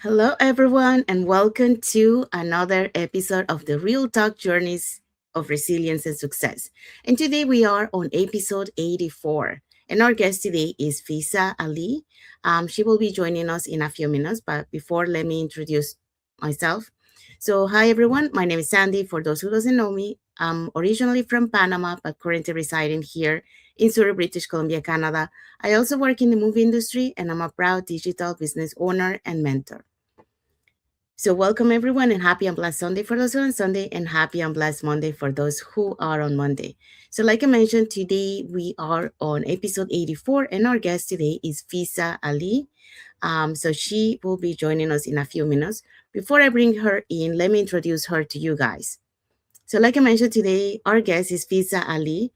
Hello, everyone, and welcome to another episode of the Real Talk Journeys of Resilience and Success. And today we are on episode 84. And our guest today is Feeza Ali. She will be joining us in a few minutes, but before, let me introduce myself. So, hi, everyone. My name is Sandy. For those who doesn't know me, I'm originally from Panama, but currently residing here in Surrey, British Columbia, Canada. I also work in the movie industry, and I'm a proud digital business owner and mentor. So, welcome everyone, and happy and blessed Sunday for those who are on Sunday, and happy and blessed Monday for those who are on Monday. So, like I mentioned, today we are on episode 84, and our guest today is Feeza Ali. So, she will be joining us in a few minutes. Before I bring her in, let me introduce her to you guys. So, like I mentioned today, our guest is Feeza Ali.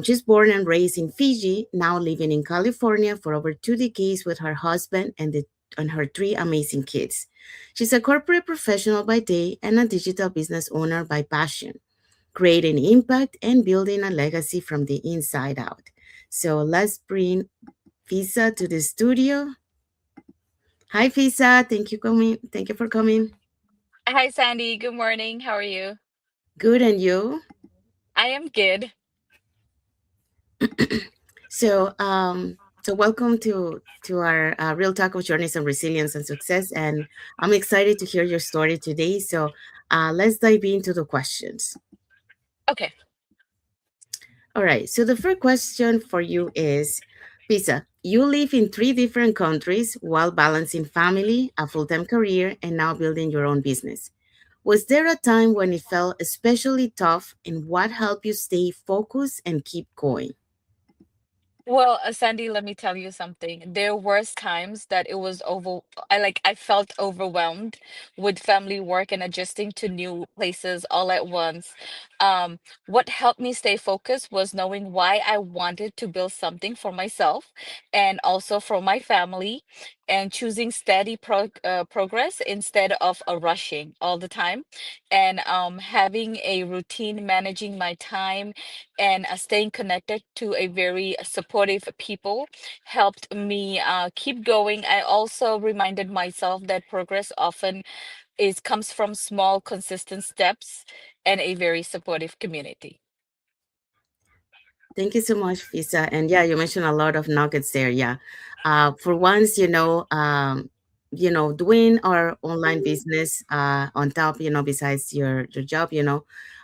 She's born and raised in Fiji, now living in California for over 2 decades with her husband and her three amazing kids. She's a corporate professional by day and a digital business owner by passion, creating impact and building a legacy from the inside out. So let's bring Fisa to the studio. Hi, Fisa. Thank you coming. Thank you for coming. Hi, Sandy. Good morning. How are you? Good, and you? I am good. So welcome to our real talk of journeys of resilience and success, and I'm excited to hear your story today. So let's dive into the questions. Okay. All right. So the first question for you is, Pisa, you live in three different countries while balancing family, a full-time career, and now building your own business. Was there a time when it felt especially tough, and what helped you stay focused and keep going? Well, Sandy, let me tell you something. There was times that I felt overwhelmed with family work and adjusting to new places all at once. Um, what helped me stay focused was knowing why I wanted to build something for myself and also for my family, and choosing steady progress instead of a rushing all the time, and having a routine managing my time and staying connected to a very supportive people helped me keep going. I also reminded myself that progress often is comes from small, consistent steps and a very supportive community. Thank you so much, Fisa. And yeah, you mentioned a lot of nuggets there. Yeah. For once, doing our online business on top, besides your job,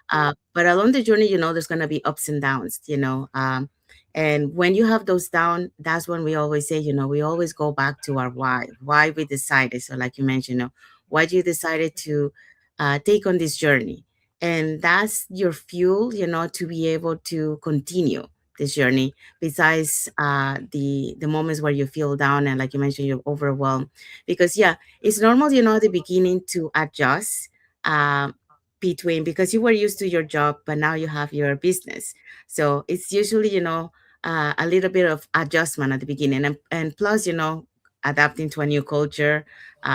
but along the journey, there's gonna be ups and downs, and when you have those down, that's when we always say, we always go back to our why we decided. So, like you mentioned, why you decided to take on this journey, and that's your fuel, to be able to continue this journey. Besides the moments where you feel down and, like you mentioned, you're overwhelmed, because yeah, it's normal, at the beginning to adjust. Uh, Between, because you were used to your job, but now you have your business, so it's usually, a little bit of adjustment at the beginning, and plus, adapting to a new culture,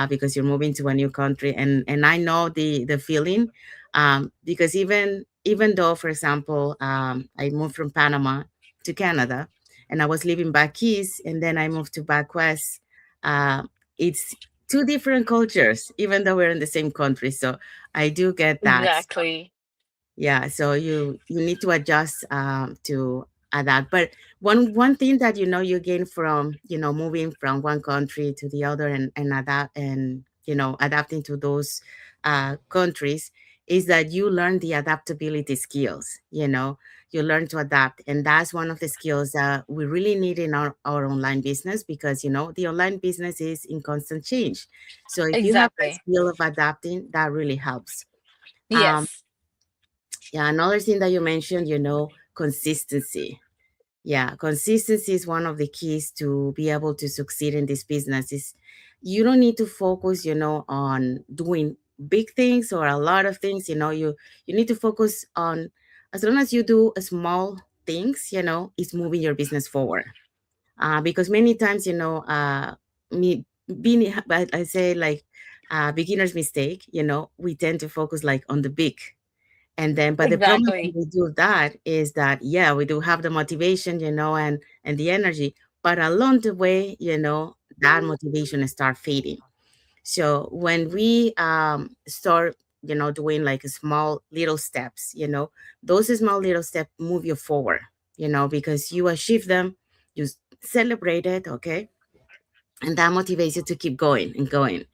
because you're moving to a new country, and I know the feeling, because even though, for example, I moved from Panama to Canada, and I was living back east, and then I moved to back west. uh, it's two different cultures, even though we're in the same country, so I do get that. Exactly. Yeah, so you need to adjust, to adapt. But one thing that, you gain from, moving from one country to the other, and adapt, and adapting to those countries, is that you learn the adaptability skills. You learn to adapt, and that's one of the skills that we really need in our online business, because the online business is in constant change. So if you have that Exactly. skill of adapting, that really helps. um, Yes. yeah, another thing that you mentioned, consistency. Yeah, consistency is one of the keys to be able to succeed in this business. Is you don't need to focus, on doing big things or a lot of things. You need to focus on, as long as you do small things, it's moving your business forward. Because many times, me being, I say, like, beginner's mistake. We tend to focus like on the big, and then, but the problem when Exactly. we do that is that, yeah, we do have the motivation, and the energy, but along the way, that motivation start fading. So when we start, doing like small little steps, those small little steps move you forward, because you achieve them, you celebrate it, okay, and that motivates you to keep going and going.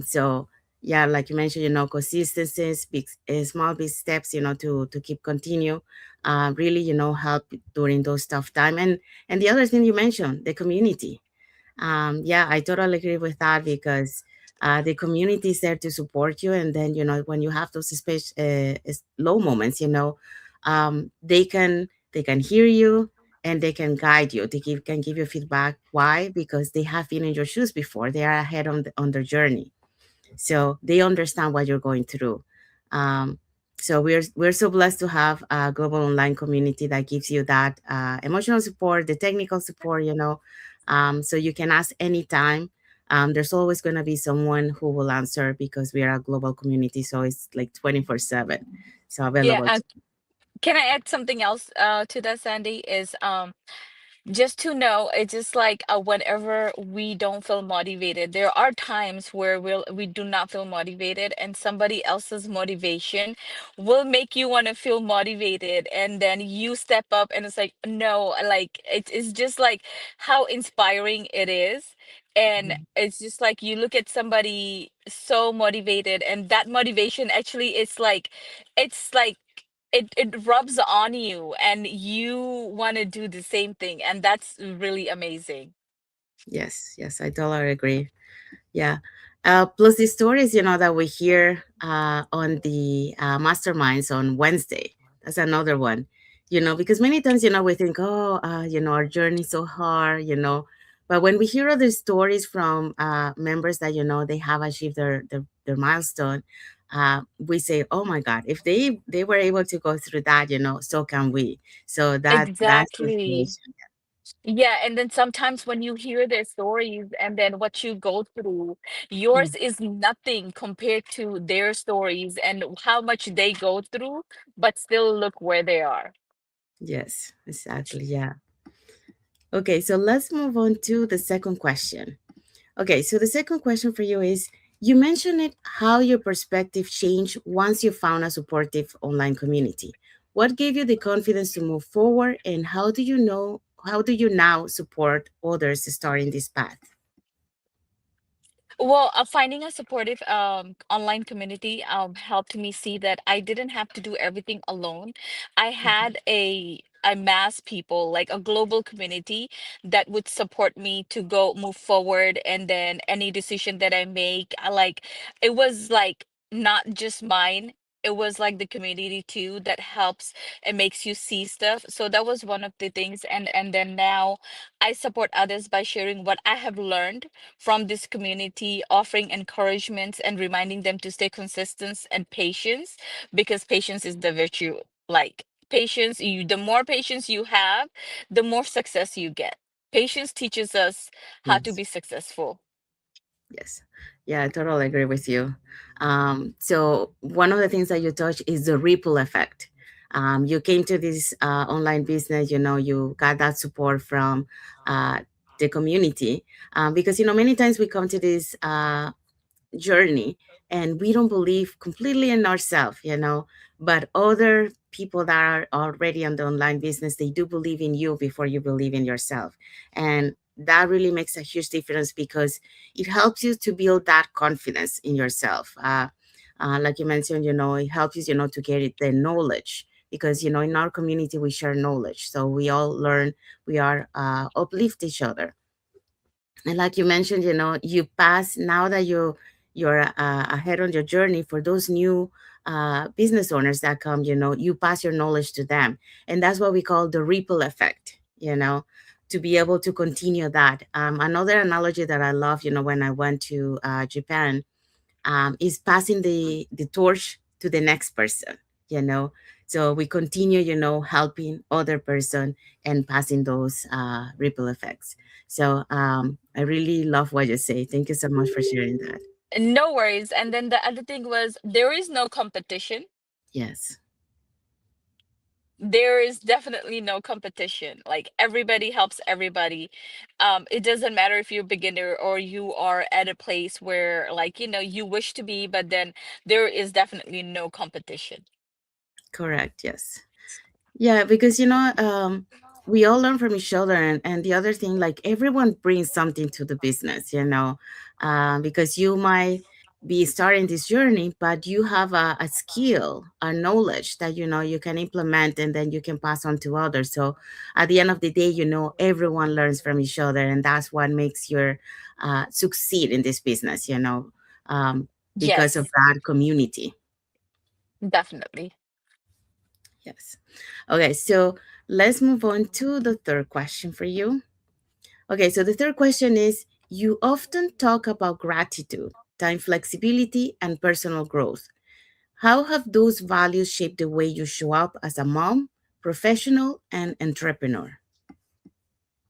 So yeah, like you mentioned, consistency, big, small big steps, to keep continue, really, help during those tough time. And the other thing you mentioned, the community. Yeah, I totally agree with that, because the community is there to support you. And then, when you have those low moments, they can hear you, and they can guide you. Can give you feedback. Why? Because they have been in your shoes before. They are ahead on their journey, so they understand what you're going through. Um, so we're so blessed to have a global online community that gives you that emotional support, the technical support, so you can ask anytime. There's always going to be someone who will answer, because we are a global community, so it's like 24/7, so Yeah, available to. can I add something else to that, Sandy? Is just to know, it's just like whenever we don't feel motivated, there are times where we do not feel motivated, and somebody else's motivation will make you want to feel motivated, and then you step up, and it's like, no, like it's just like how inspiring it is. And it's just like you look at somebody so motivated, and that motivation actually it's like it rubs on you, and you want to do the same thing, and that's really amazing. Yes, yes, I totally agree. Yeah. Plus the stories, that we hear on the masterminds on Wednesday. That's another one, because many times, we think, oh, our journey is so hard, but when we hear other stories from members that, they have achieved their milestone, we say, oh my God, if they were able to go through that, so can we. So that's Exactly. inspiration. Yeah, and then sometimes when you hear their stories and then what you go through, Mm. yours is nothing compared to their stories and how much they go through, but still look where they are. Yes, exactly. Yeah. Okay, so let's move on to the second question. Okay, so the second question for you is, you mentioned it, how your perspective changed once you found a supportive online community. What gave you the confidence to move forward, and how do you now support others starting this path? Well, finding a supportive online community helped me see that I didn't have to do everything alone. I Mhm. had a mass people, like a global community that would support me to go move forward, and then any decision that I make, it was like not just mine. It was like the community too that helps and makes you see stuff. So that was one of the things. And then now I support others by sharing what I have learned from this community, offering encouragements and reminding them to stay consistent and patience, because patience is the virtue. Like patience, the more patience you have, the more success you get. Patience teaches us how to Yes. be successful. Yes. Yeah, I totally agree with you. So one of the things that you touch is the ripple effect. You came to this online business, you got that support from uh, the community, because, many times we come to this journey and we don't believe completely in ourselves, but other people that are already on the online business, they do believe in you before you believe in yourself. And that really makes a huge difference, because it helps you to build that confidence in yourself. Like you mentioned, it helps you, to get the knowledge, because, in our community we share knowledge, so we all learn, we are uplift each other. And like you mentioned, you pass, now that you're ahead on your journey, for those new business owners that come, you pass your knowledge to them, and that's what we call the ripple effect, to be able to continue that. Another analogy that I love, when I went to Japan, is passing the torch to the next person, you know so we continue, helping other person and passing those ripple effects. So I really love what you say. Thank you so much for sharing that. No worries. And then the other thing was, there is no competition. Yes. There is definitely no competition. Like everybody helps everybody. It doesn't matter if you're a beginner or you are at a place where, like, you wish to be, but then there is definitely no competition. Correct. Yes. Yeah, because we all learn from each other, and the other thing, like everyone brings something to the business, because you might be starting this journey, but you have a skill, a knowledge that you can implement, and then you can pass on to others. So at the end of the day, everyone learns from each other, and that's what makes your succeed in this business, because of Yes, that community. definitely. Yes. Okay, so let's move on to the third question for you. Okay, so the third question is, you often talk about gratitude, time flexibility, and personal growth. How have those values shaped the way you show up as a mom, professional, and entrepreneur?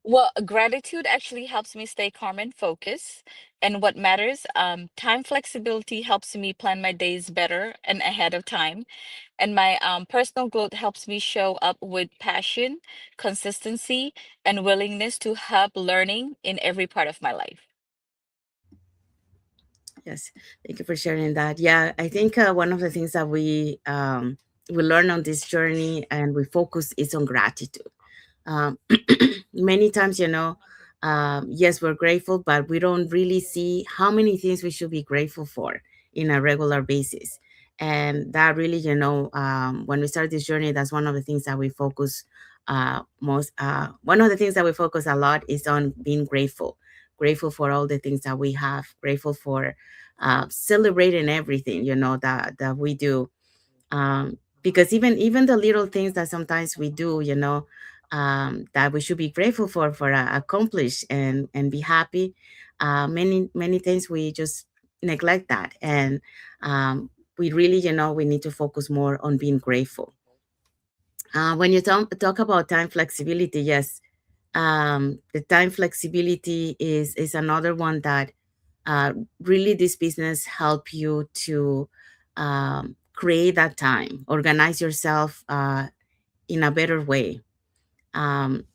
Well, gratitude actually helps me stay calm and focused. And what matters, time flexibility helps me plan my days better and ahead of time. And my personal growth helps me show up with passion, consistency, and willingness to help learning in every part of my life. Yes, thank you for sharing that. Yeah, I think one of the things that we learn on this journey and we focus is on gratitude. um, Many times, yes, we're grateful, but we don't really see how many things we should be grateful for in a regular basis. And that really, when we start this journey, that's one of the things that we focus most. One of the things that we focus a lot is on being grateful, grateful for all the things that we have, grateful for celebrating everything, that we do, because even the little things that sometimes we do, that we should be grateful for accomplish and be happy. Many things we just neglect that, and um, we really, we need to focus more on being grateful. When you talk about time flexibility, yes, the time flexibility is another one that really this business help you to create that time, organize yourself in a better way. um,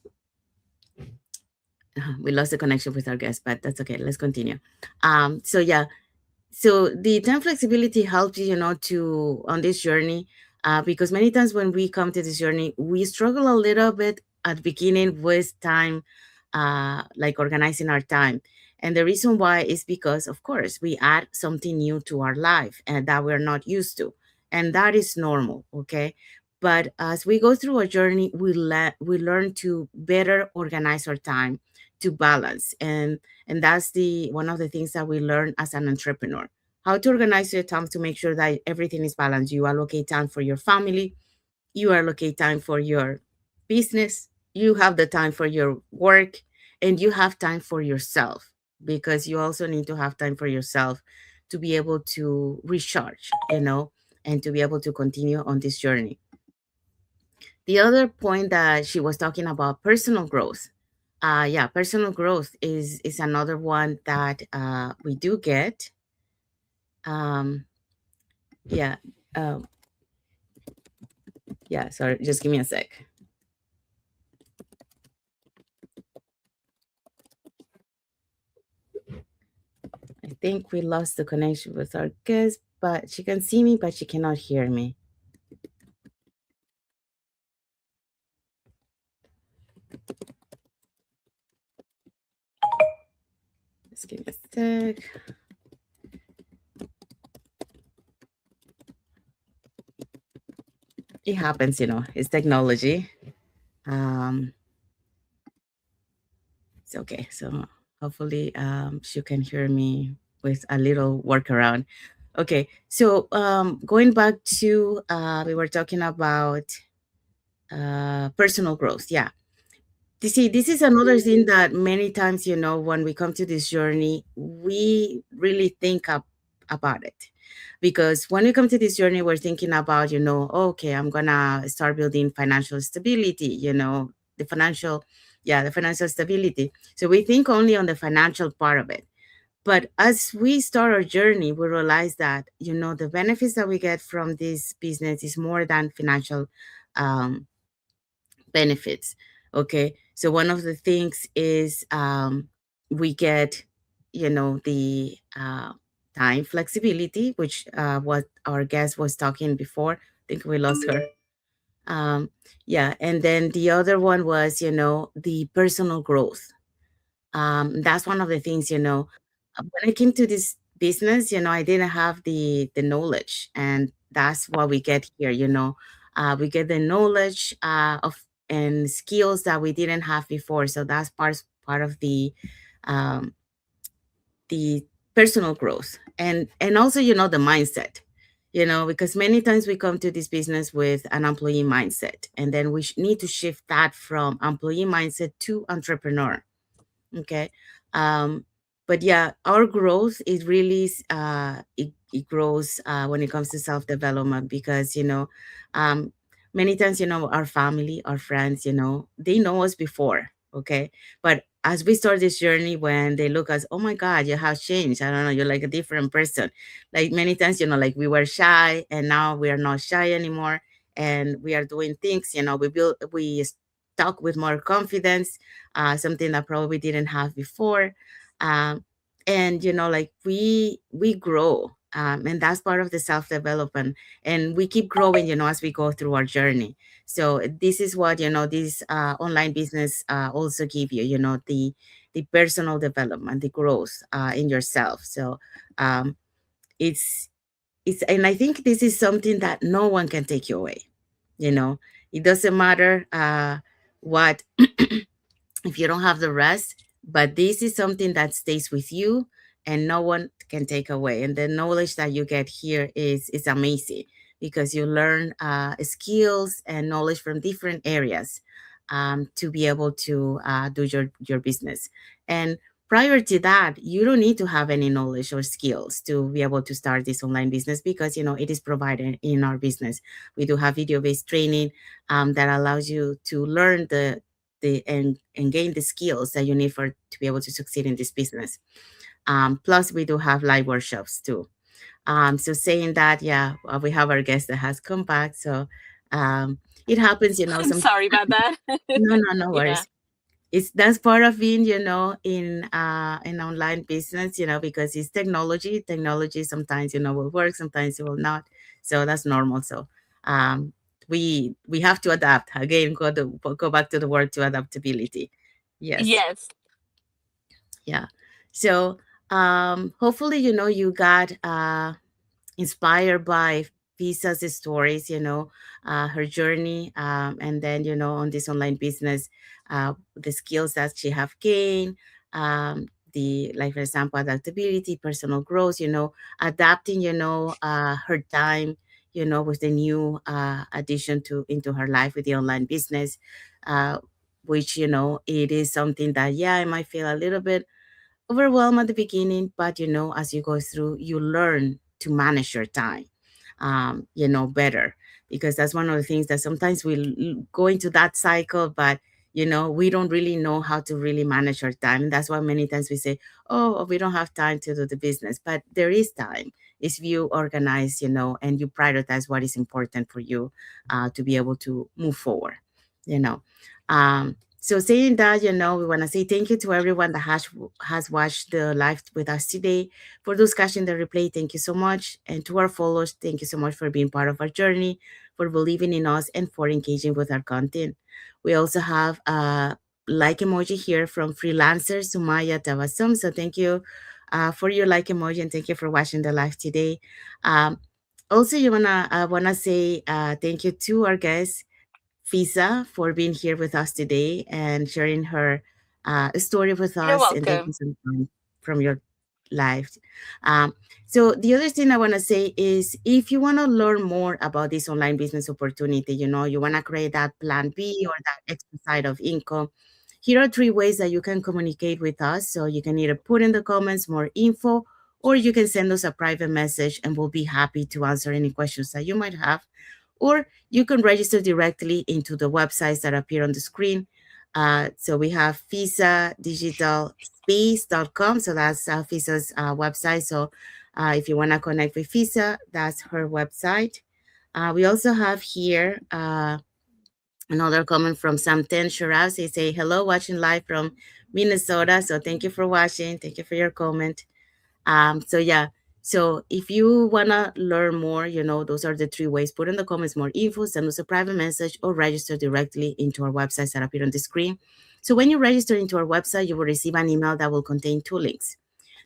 we lost the connection with our guest, but that's okay, let's continue. So yeah, so the time flexibility helps you, to on this journey, because many times when we come to this journey, we struggle a little bit at the beginning with time, like organizing our time. And the reason why is because, of course, we add something new to our life and that we're not used to, and that is normal. Okay, but as we go through a journey, we learn to better organize our time, to balance, and that's the one of the things that we learn as an entrepreneur, how to organize your time to make sure that everything is balanced. You allocate time for your family, you allocate time for your business, you have the time for your work, and you have time for yourself, because you also need to have time for yourself to be able to recharge, and to be able to continue on this journey. The other point that she was talking about, personal growth. Yeah, personal growth is another one that we do get. Um, yeah, um, yeah. Sorry, just give me a sec. I think we lost the connection with our guest, but she can see me, but she cannot hear me. Just give me a sec. It happens, It's technology. Um, it's okay. So hopefully, she can hear me with a little workaround. Okay, so going back to we were talking about personal growth. Yeah, you see, this is another thing that many times, when we come to this journey, we really think about it. Because when we come to this journey, we're thinking about, okay, I'm gonna start building financial stability, the financial, yeah, the financial stability. So we think only on the financial part of it. But as we start our journey, we realize that, the benefits that we get from this business is more than financial. benefits. Okay, so one of the things is we get, the time flexibility, which what our guest was talking before. I think we lost her. Um, yeah, and then the other one was, the personal growth. That's one of the things, when I came to this business, I didn't have the knowledge, and that's what we get here. We get the knowledge of and skills that we didn't have before. So that's part of um, the personal growth, and also, the mindset. Because many times we come to this business with an employee mindset, and then we need to shift that from employee mindset to entrepreneur. Okay. Um, but yeah, our growth is really it grows when it comes to self-development, because um, many times, our family, our friends, they know us before. Okay. But as we start this journey, when they look at us, oh my God, you have changed. I don't know, you're like a different person. Like many times, like we were shy, and now we are not shy anymore, and we are doing things, we talk with more confidence, something that probably didn't have before. Um, and like we grow, and that's part of the self development, and we keep growing, as we go through our journey. So this is what, this online business also give you, the personal development, the growth in yourself. So um, it's and I think this is something that no one can take you away. you know it doesn't matter what if you don't have the rest, but this is something that stays with you, and no one can take away. And the knowledge that you get here is amazing, because you learn skills and knowledge from different areas, to be able to do your business. And prior to that, you don't need to have any knowledge or skills to be able to start this online business, because it is provided in our business. We do have video based training that allows you to learn and gain the skills that you need to be able to succeed in this business. Plus, we do have live workshops too. So saying that, yeah, we have our guest that has come back. So um, it happens, I'm some. sorry about that. No, no, no Yeah. worries. That's part of being, in online business, because it's technology. Technology sometimes, will work, sometimes it will not. So that's normal. So um, we have to adapt. Again, go back to the word, to adaptability. Yes. Yes. Yeah. So hopefully, you got inspired by Fisa's stories, her journey, and then, on this online business, the skills that she have gained, like, for example, adaptability, personal growth, adapting, her time, with the new addition to into her life with the online business, uh, which, it is something that, yeah, I might feel a little bit overwhelmed at the beginning, but as you go through, you learn to manage your time, better, because that's one of the things that sometimes we go into that cycle, but we don't really know how to really manage our time. And that's why many times we say, oh, we don't have time to do the business, but there is time if you organize, and you prioritize what is important for you, to be able to move forward, you know. So saying that, we want to say thank you to everyone that has watched the live with us today. For those catching the replay, thank you so much. And to our followers, thank you so much for being part of our journey, for believing in us, and for engaging with our content. We also have a like emoji here from freelancer Sumaya Tawasum. So thank you for your like emoji, and thank you for watching the live today. Um, Also, wanna say thank you to our guests, Fiza, for being here with us today and sharing her story with You're us and taking welcome. some time from your life. Um, so the other thing I want to say is, if you want to learn more about this online business opportunity, you want to create that plan B or that extra side of income, here are three ways that you can communicate with us. So you can either put in the comments more info, or you can send us a private message, and we'll be happy to answer any questions that you might have, or you can register directly into the websites that appear on the screen. So we have FisaDigitalSpace.com. So that's Fisa's website. So if you want to connect with Fisa, that's her website. We also have here Another comment from Samten Shiraz. They say, hello, watching live from Minnesota. So thank you for watching. Thank you for your comment. So yeah, so if you wanna learn more, those are the three ways. Put in the comments more info, send us a private message, or register directly into our websites that appear on the screen. So when you register into our website, you will receive an email that will contain two links.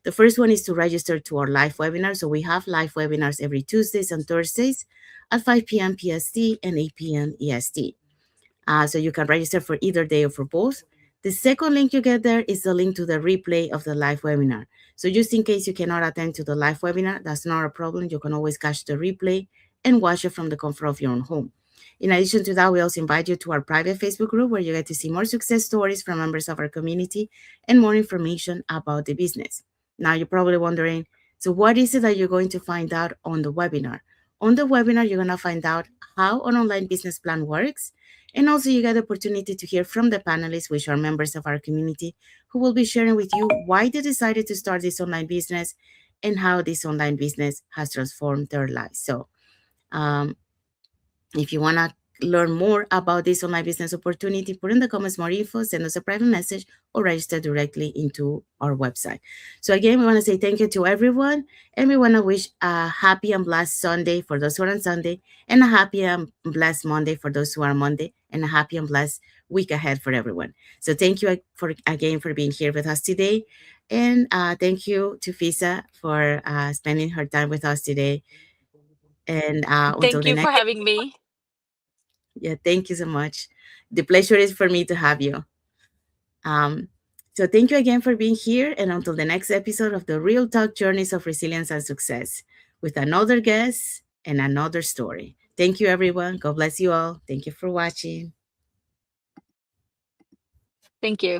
The first one is to register to our live webinar. So we have live webinars every Tuesdays and Thursdays at 5 p.m. PST and 8 p.m. EST. So you can register for either day or for both. The second link you get there is the link to the replay of the live webinar. So just in case you cannot attend to the live webinar, that's not a problem. You can always catch the replay and watch it from the comfort of your own home. In addition to that, we also invite you to our private Facebook group where you get to see more success stories from members of our community and more information about the business. Now you're probably wondering, so what is it that you're going to find out on the webinar? On the webinar, you're going to find out how an online business plan works, and also you get the opportunity to hear from the panelists, which are members of our community, who will be sharing with you why they decided to start this online business and how this online business has transformed their lives. So um, if you want to learn more about this online business opportunity, put in the comments more info, send us a private message, or register directly into our website. So again, we want to say thank you to everyone, and we want to wish a happy and blessed Sunday for those who are on Sunday, and a happy and blessed Monday for those who are on Monday, and a happy and blessed week ahead for everyone. So thank you for again for being here with us today, and thank you to Fisa for spending her time with us today. And until Thank the you for next. having me. Yeah, thank you so much. The pleasure is for me to have you. Um, so thank you again for being here, and until the next episode of the Real Talk Journeys of Resilience and Success with another guest and another story. Thank you, everyone. God bless you all. Thank you for watching. Thank you.